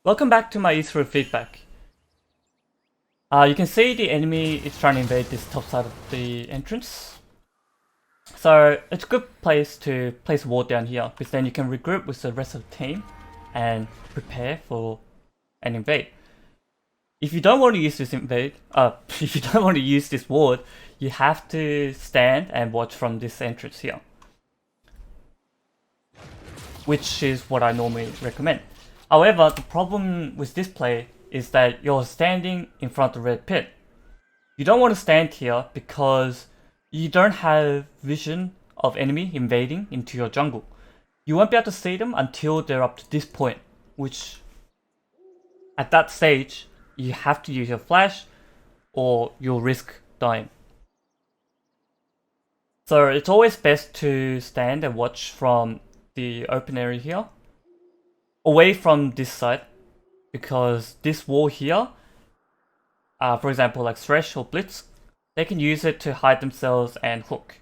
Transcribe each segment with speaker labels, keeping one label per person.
Speaker 1: Welcome back to my Ezreal feedback. You can see the enemy is trying to invade this top side of the entrance. So it's a good place to place a ward down here, because then you can regroup with the rest of the team and prepare for an invade. If you don't want to use this if you don't want to use this ward, you have to stand and watch from this entrance here, which is what I normally recommend. However, the problem with this play is that you're standing in front of the red pit. You don't want to stand here because you don't have vision of enemy invading into your jungle. You won't be able to see them until they're up to this point, which at that stage you have to use your flash or you'll risk dying. So it's always best to stand and watch from the open area here, away from this side, because this wall here, for example like Thresh or Blitz, they can use it to hide themselves and hook.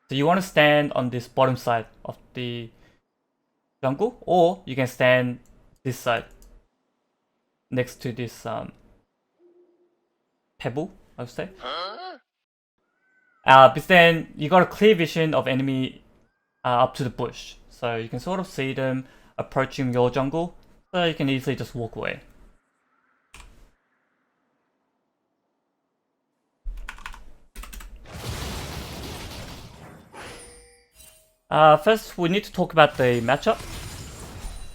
Speaker 1: So you want to stand on this bottom side of the jungle, or you can stand this side next to this pebble, I would say. But then you got a clear vision of enemy up to the bush, so you can sort of see them approaching your jungle, so you can easily just walk away. First, we need to talk about the matchup.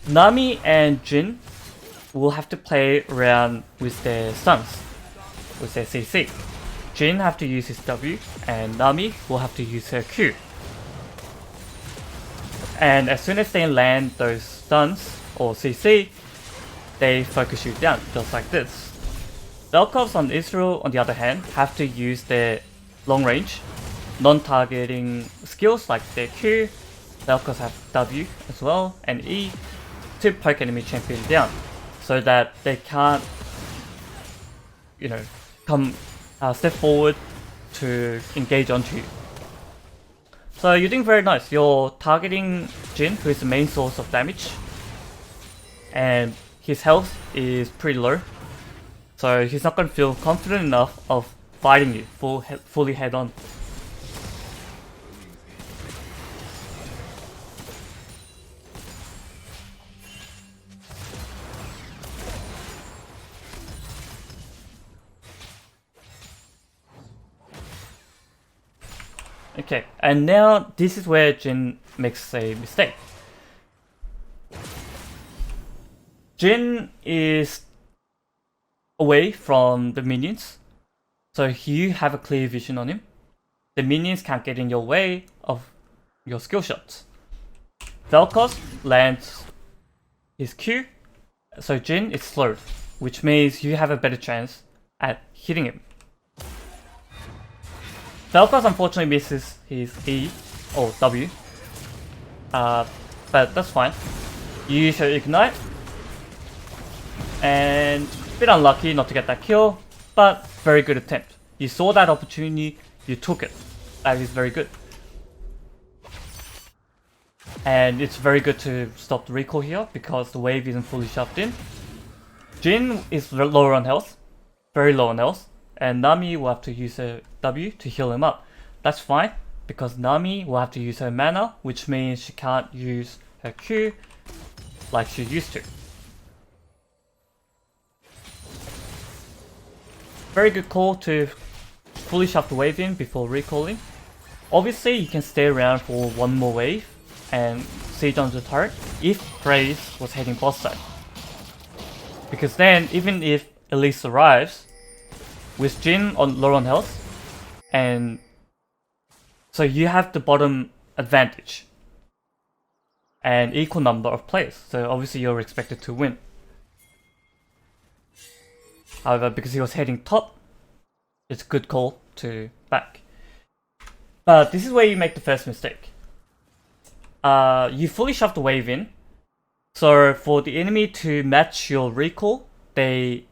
Speaker 1: Nami and Jhin will have to play around with their stuns, with their CC. Jhin have to use his W, and Nami will have to use her Q. And as soon as they land those stuns or CC, they focus you down, just like this. Vel'Kovs on Ezreal, on the other hand, have to use their long range, non-targeting skills like their Q. Vel'Kovs have W as well, and E to poke enemy champion down, so that they can't, come step forward to engage onto you. So you're doing very nice. You're targeting Jhin, who is the main source of damage, and his health is pretty low, so he's not going to feel confident enough of fighting you fully head on. Okay, and now this is where Jhin makes a mistake. Jhin is away from the minions, so you have a clear vision on him. The minions can't get in your way of your skill shots. Vel'Koz lands his Q, so Jhin is slowed, which means you have a better chance at hitting him. Vel'Koz unfortunately misses his E or W, but that's fine. You use your Ignite, and a bit unlucky not to get that kill, but very good attempt. You saw that opportunity, you took it. That is very good. And it's very good to stop the recall here, because the wave isn't fully shoved in. Jhin is lower on health, very low on health, and Nami will have to use her W to heal him up. That's fine, because Nami will have to use her mana, which means she can't use her Q like she used to. Very good call to fully shove the wave in before recalling. Obviously you can stay around for one more wave and siege on the turret if Graves was heading boss side, because then even if Elise arrives with Jhin on low on health, and so you have the bottom advantage and equal number of players, so obviously you're expected to win. However, because he was heading top, it's a good call to back. But this is where you make the first mistake. You fully shove the wave in, so for the enemy to match your recall, they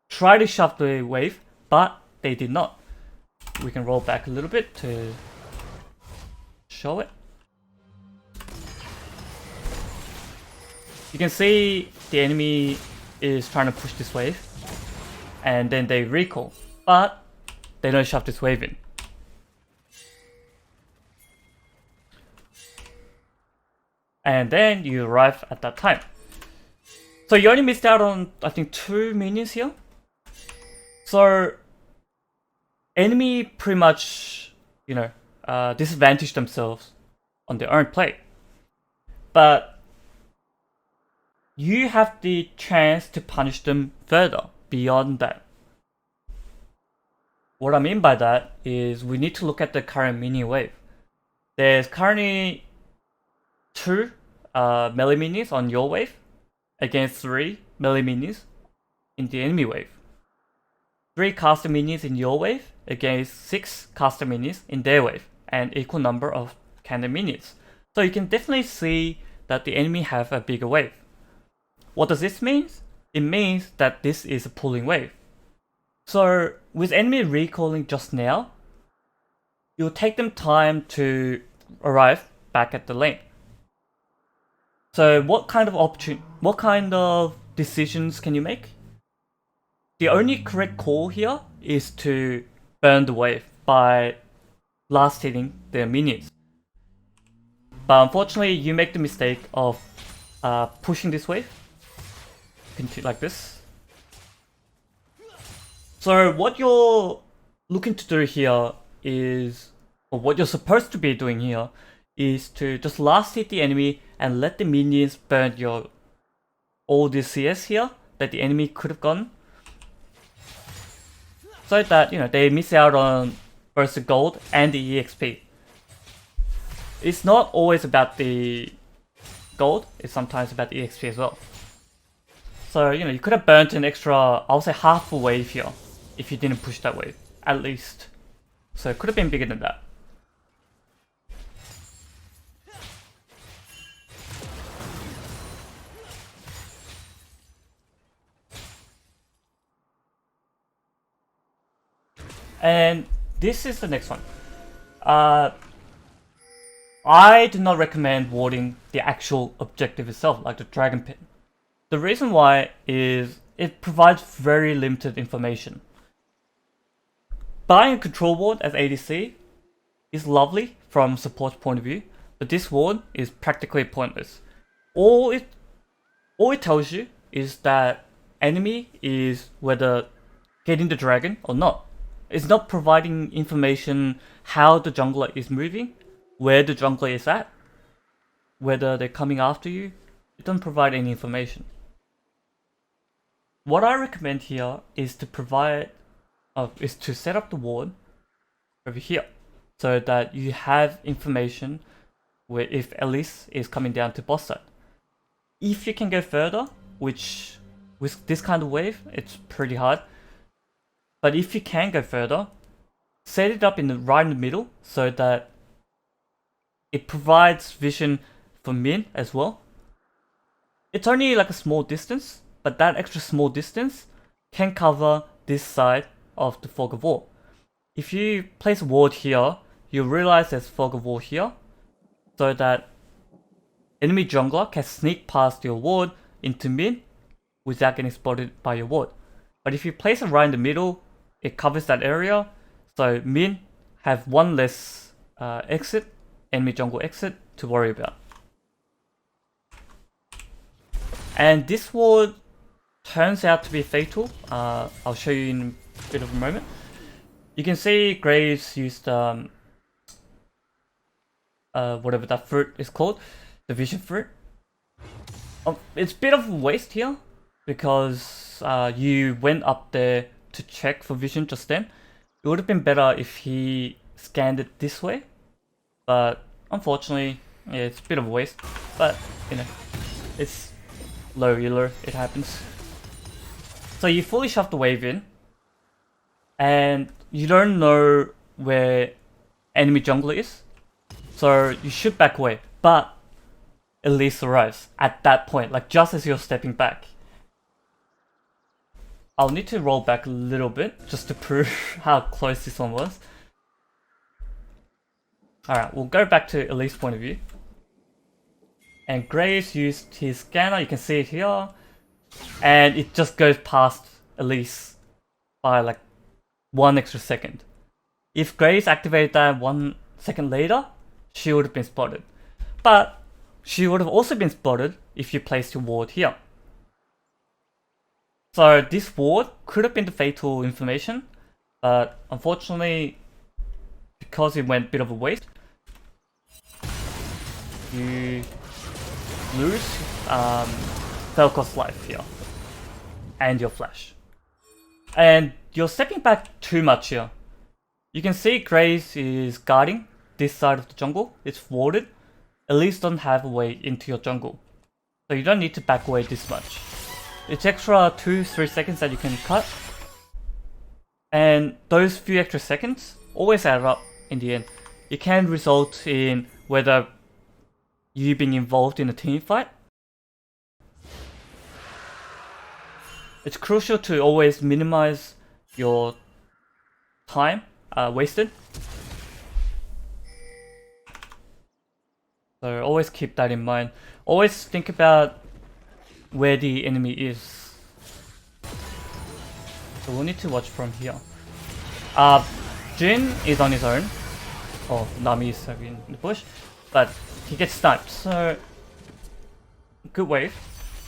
Speaker 1: try to shove the wave, but they did not. We can roll back a little bit to show it. You can see the enemy is trying to push this wave, and then they recall, but they don't shove this wave in. And then you arrive at that time. So you only missed out on, I think, 2 minions here. So enemy pretty much, disadvantage themselves on their own play. But you have the chance to punish them further beyond that. What I mean by that is we need to look at the current minion wave. There's currently 2 melee minions on your wave against 3 melee minions in the enemy wave. 3 caster minions in your wave against 6 caster minions in their wave, and equal number of cannon minions. So you can definitely see that the enemy have a bigger wave. What does this mean? It means that this is a pulling wave. So with enemy recalling just now, it will take them time to arrive back at the lane. So what kind of decisions can you make? The only correct call here is to burn the wave by last hitting their minions. But unfortunately, you make the mistake of pushing this wave like this. So what you're looking to do here is, or what you're supposed to be doing here, is to just last hit the enemy and let the minions burn all the CS here that the enemy could have gotten, so that they miss out on both the gold and the EXP. It's not always about the gold, it's sometimes about the EXP as well. So you could have burnt an extra, I would say, half a wave here if you didn't push that wave, at least. So it could have been bigger than that. And this is the next one. I do not recommend warding the actual objective itself, like the dragon pit. The reason why is it provides very limited information. Buying a control ward as ADC is lovely from support point of view, but this ward is practically pointless. All it tells you is that enemy is whether getting the dragon or not. It's not providing information how the jungler is moving, where the jungler is at, whether they're coming after you. It doesn't provide any information. What I recommend here is to set up the ward over here, so that you have information where if Elise is coming down to boss side. If you can go further, which with this kind of wave, it's pretty hard. But if you can go further, set it up right in the middle so that it provides vision for min as well. It's only like a small distance, but that extra small distance can cover this side of the fog of war. If you place a ward here, you'll realize there's fog of war here, so that enemy jungler can sneak past your ward into min without getting spotted by your ward. But if you place it right in the middle, it covers that area, so min have one less exit, enemy jungle exit, to worry about. And this ward turns out to be fatal. I'll show you in a bit of a moment. You can see Graves used whatever that fruit is called, the vision fruit. It's a bit of a waste here because you went up there to check for vision just then. It would have been better if he scanned it this way, but unfortunately, yeah, it's a bit of a waste. But it's low healer, it happens. So you fully shove the wave in, and you don't know where enemy jungler is, so you should back away. But Elise arrives at that point, like just as you're stepping back. I'll need to roll back a little bit just to prove how close this one was. Alright, we'll go back to Elise's point of view. And Graves used his scanner, you can see it here, and it just goes past Elise by like 1 extra second. If Graves activated that 1 second later, she would have been spotted. But she would have also been spotted if you placed your ward here. So this ward could have been the fatal information, but unfortunately, because it went a bit of a waste, you lose Falco's life here, and your flash. And you're stepping back too much here. You can see Graves is guarding this side of the jungle, it's warded. Elise doesn't have a way into your jungle, so you don't need to back away this much. It's extra 2-3 seconds that you can cut, and those few extra seconds always add up in the end. It can result in whether you being involved in a team fight. It's crucial to always minimize your time wasted. So always keep that in mind. Always think about where the enemy is. So we'll need to watch from here. Jin is on his own. Oh, Nami is in the bush. But he gets sniped, so good wave.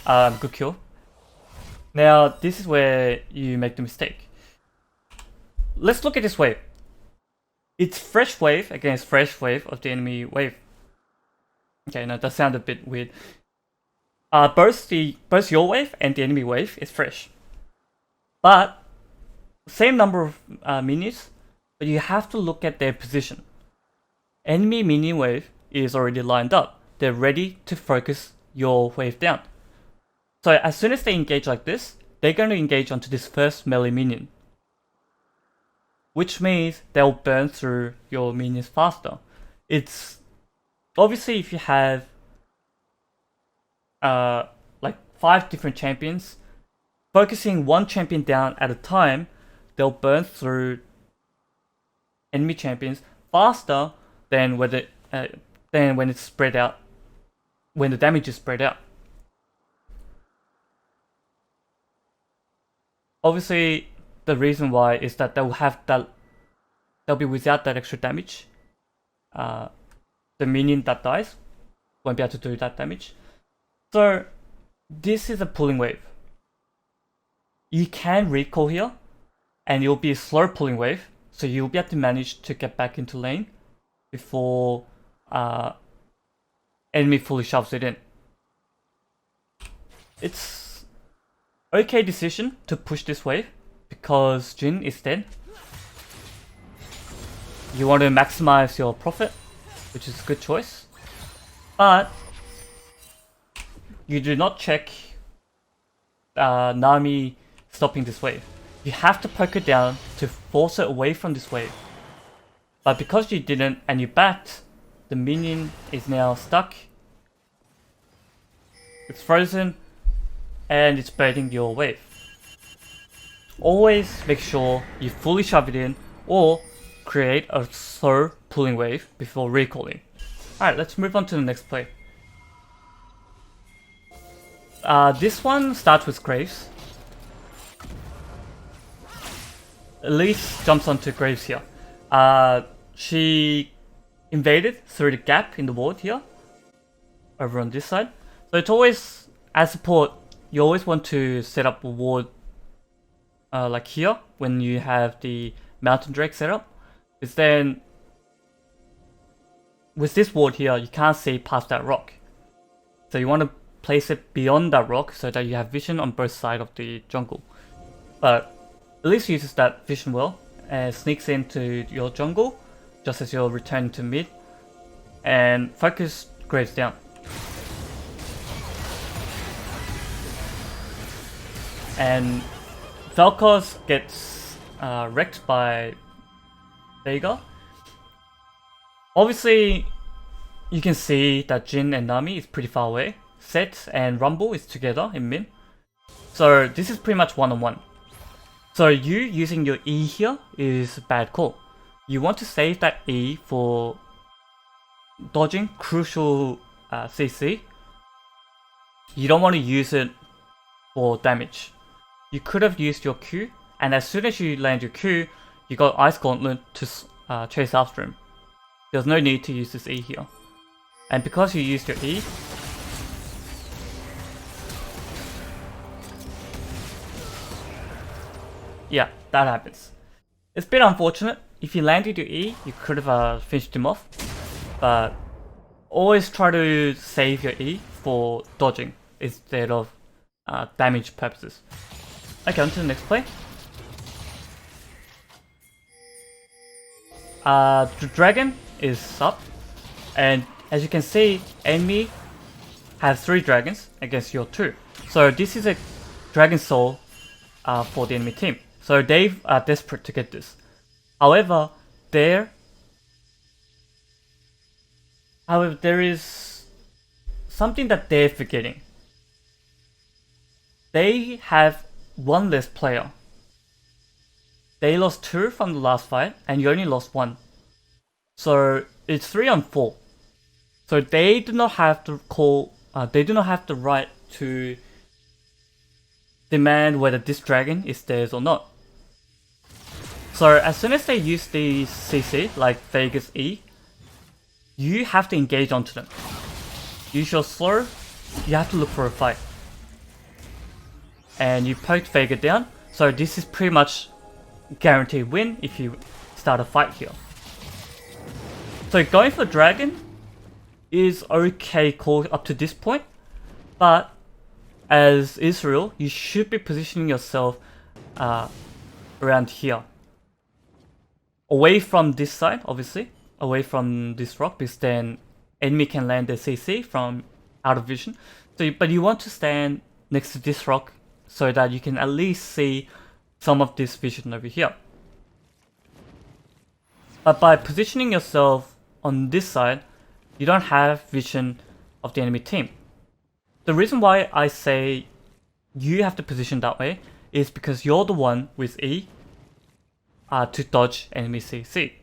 Speaker 1: Good kill. Now this is where you make the mistake. Let's look at this wave. It's fresh wave against fresh wave of the enemy wave. Okay, now that sounded a bit weird. Both your wave and the enemy wave is fresh, but same number of minions, but you have to look at their position. Enemy minion wave is already lined up. They're ready to focus your wave down. So as soon as they engage like this, they're going to engage onto this first melee minion, which means they'll burn through your minions faster. It's obviously if you have like 5 different champions, focusing one champion down at a time, they'll burn through enemy champions faster than when it's spread out, when the damage is spread out. Obviously, the reason why is that they'll be without that extra damage. The minion that dies won't be able to do that damage. So this is a pulling wave. You can recall here, and it'll be a slow pulling wave, so you'll be able to manage to get back into lane before enemy fully shoves it in. It's okay decision to push this wave because Jin is dead. You want to maximize your profit, which is a good choice, but you do not check Nami stopping this wave. You have to poke it down to force it away from this wave. But because you didn't and you backed, the minion is now stuck. It's frozen and it's baiting your wave. Always make sure you fully shove it in or create a slow pulling wave before recalling. Alright, let's move on to the next play. This one starts with Graves. Elise jumps onto Graves here. She invaded through the gap in the ward here, over on this side. So it's always, as support, you always want to set up a ward like here, when you have the Mountain Drake set up. Because then, with this ward here, you can't see past that rock. So you want to place it beyond that rock so that you have vision on both sides of the jungle. But Elise uses that vision well and sneaks into your jungle just as you're returning to mid and focus Graves down. And Vel'Koz gets wrecked by Veigar. Obviously, you can see that Jin and Nami is pretty far away. Set and Rumble is together in mid. So this is pretty much one-on-one. So you using your E here is a bad call. You want to save that E for dodging crucial CC. You don't want to use it for damage. You could have used your Q, and as soon as you land your Q, you got Ice Gauntlet to chase after him. There's no need to use this E here. And because you used your E, yeah, that happens. It's a bit unfortunate. If you landed your E, you could have finished him off, but always try to save your E for dodging instead of damage purposes. Okay, on to the next play. The dragon is up, and as you can see, enemy has 3 dragons against your 2. So this is a dragon soul for the enemy team. So they are desperate to get this. However, there is something that they're forgetting. They have 1 less player. They lost 2 from the last fight, and you only lost 1. So it's 3 on 4. So they do not have to call. They do not have the right to demand whether this dragon is theirs or not. So as soon as they use the CC, like Vegas E, you have to engage onto them. Use your slow, you have to look for a fight. And you poke Vega down, so this is pretty much guaranteed win if you start a fight here. So going for dragon is okay call up to this point, but as Ezreal, you should be positioning yourself around here. Away from this side, obviously. Away from this rock, because then enemy can land their CC from out of vision. So, but you want to stand next to this rock so that you can at least see some of this vision over here. But by positioning yourself on this side, you don't have vision of the enemy team. The reason why I say you have to position that way is because you're the one with E to dodge enemy CC.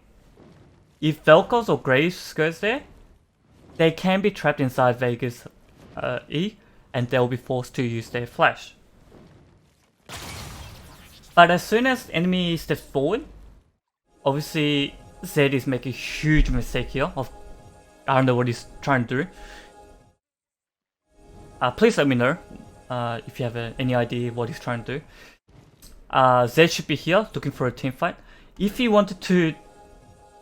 Speaker 1: If Vel'Koz or Graves goes there, they can be trapped inside Vegas E, and they'll be forced to use their flash. But as soon as enemy steps forward, obviously Zed is making a huge mistake here. I don't know what he's trying to do. Please let me know if you have any idea what he's trying to do. Zed should be here looking for a team fight. If he wanted to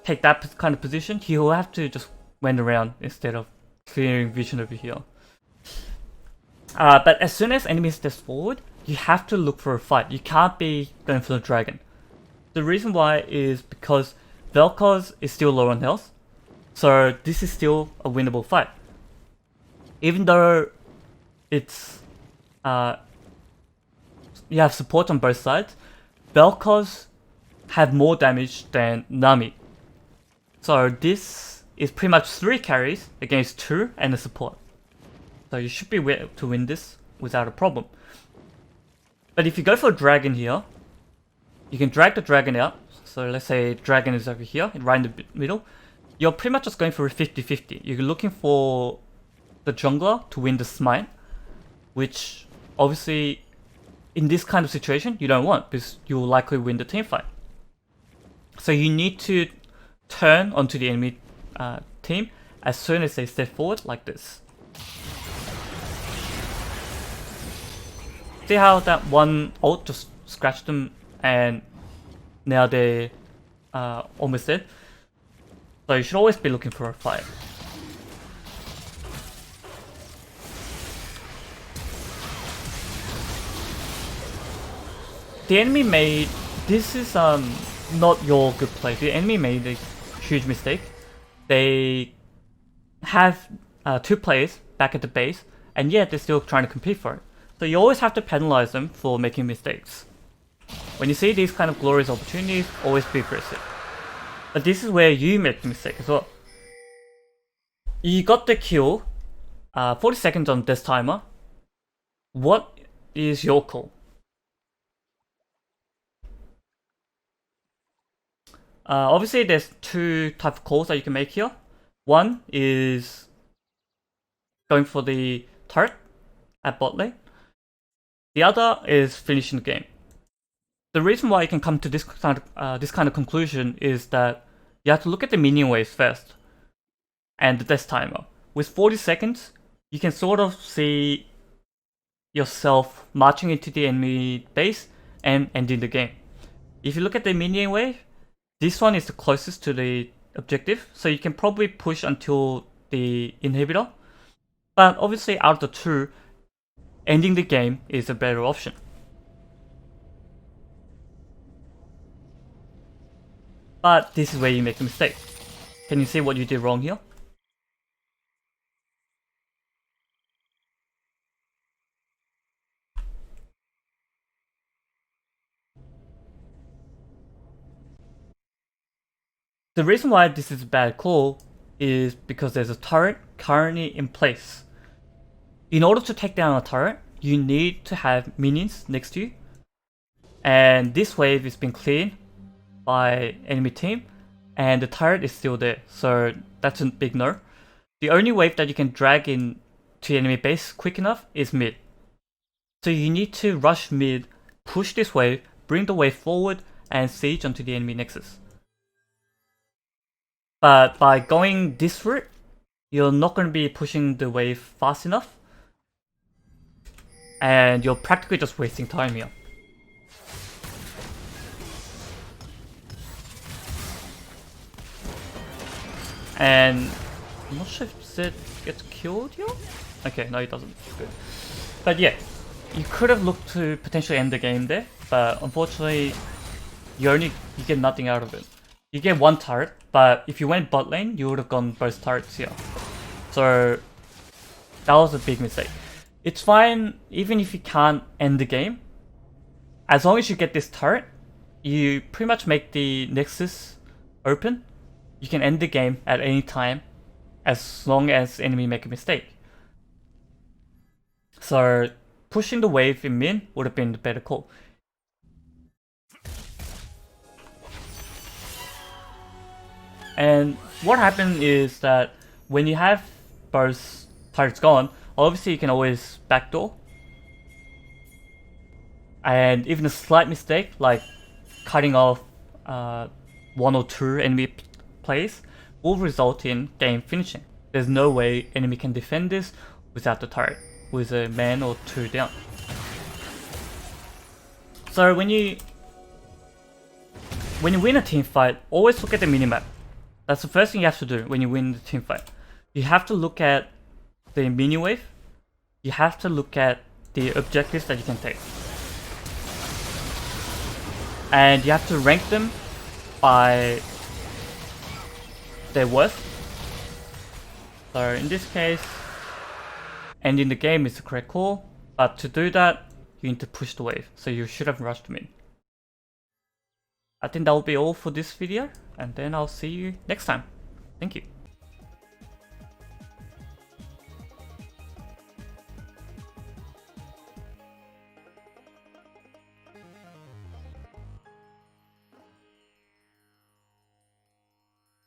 Speaker 1: take that kind of position, he will have to just went around instead of clearing vision over here. But as soon as enemy steps forward, you have to look for a fight. You can't be going for the dragon. The reason why is because Vel'Koz is still low on health, so this is still a winnable fight. Even though it's you have support on both sides, Vel'Koz have more damage than Nami. So this is pretty much 3 carries against 2 and a support. So you should be able to win this without a problem. But if you go for a dragon here, you can drag the dragon out. So let's say dragon is over here, right in the middle. You're pretty much just going for a 50-50. You're looking for the jungler to win the smite, which obviously in this kind of situation you don't want, because you will likely win the team fight. So you need to turn onto the enemy team as soon as they step forward like this. See how that one ult just scratched them and now they're almost dead? So you should always be looking for a fight. The enemy made... This is not your good play. The enemy made a huge mistake. They have 2 players back at the base, and yet they're still trying to compete for it. So you always have to penalize them for making mistakes. When you see these kind of glorious opportunities, always be aggressive. But this is where you make the mistake as well. You got the kill, 40 seconds on this timer. What is your call? Obviously there's 2 types of calls that you can make here. One is going for the turret at bot lane. The other is finishing the game. The reason why you can come to this kind of conclusion is that you have to look at the minion waves first and the death timer. With 40 seconds, you can sort of see yourself marching into the enemy base and ending the game. If you look at the minion wave, this one is the closest to the objective, so you can probably push until the inhibitor. But obviously out of the two, ending the game is a better option. But this is where you make a mistake. Can you see what you did wrong here? The reason why this is a bad call is because there's a turret currently in place. In order to take down a turret, you need to have minions next to you. And this wave is being cleared by enemy team, and the turret is still there, so that's a big no. The only wave that you can drag in to enemy base quick enough is mid. So you need to rush mid, push this wave, bring the wave forward, and siege onto the enemy nexus. But by going this route, you're not going to be pushing the wave fast enough, and you're practically just wasting time here. And I'm not sure if Zed gets killed here? Okay, no, he doesn't. Good. But yeah, you could have looked to potentially end the game there, but unfortunately, you get nothing out of it. You get one turret, but if you went bot lane, you would have gone both turrets here. So that was a big mistake. It's fine even if you can't end the game. As long as you get this turret, you pretty much make the nexus open. You can end the game at any time as long as enemy make a mistake. So pushing the wave in mid would have been the better call. And what happened is that when you have both turrets gone, obviously you can always backdoor. And even a slight mistake, like cutting off one or two enemy plays, will result in game finishing. There's no way enemy can defend this without the turret, with a man or two down. So when you win a team fight, always look at the minimap. That's the first thing you have to do when you win the team fight. You have to look at the mini wave. You have to look at the objectives that you can take. And you have to rank them by their worth. So in this case, ending the game is the correct call. But to do that, you need to push the wave. So you should have rushed mid. I think that will be all for this video, and then I'll see you next time. Thank you.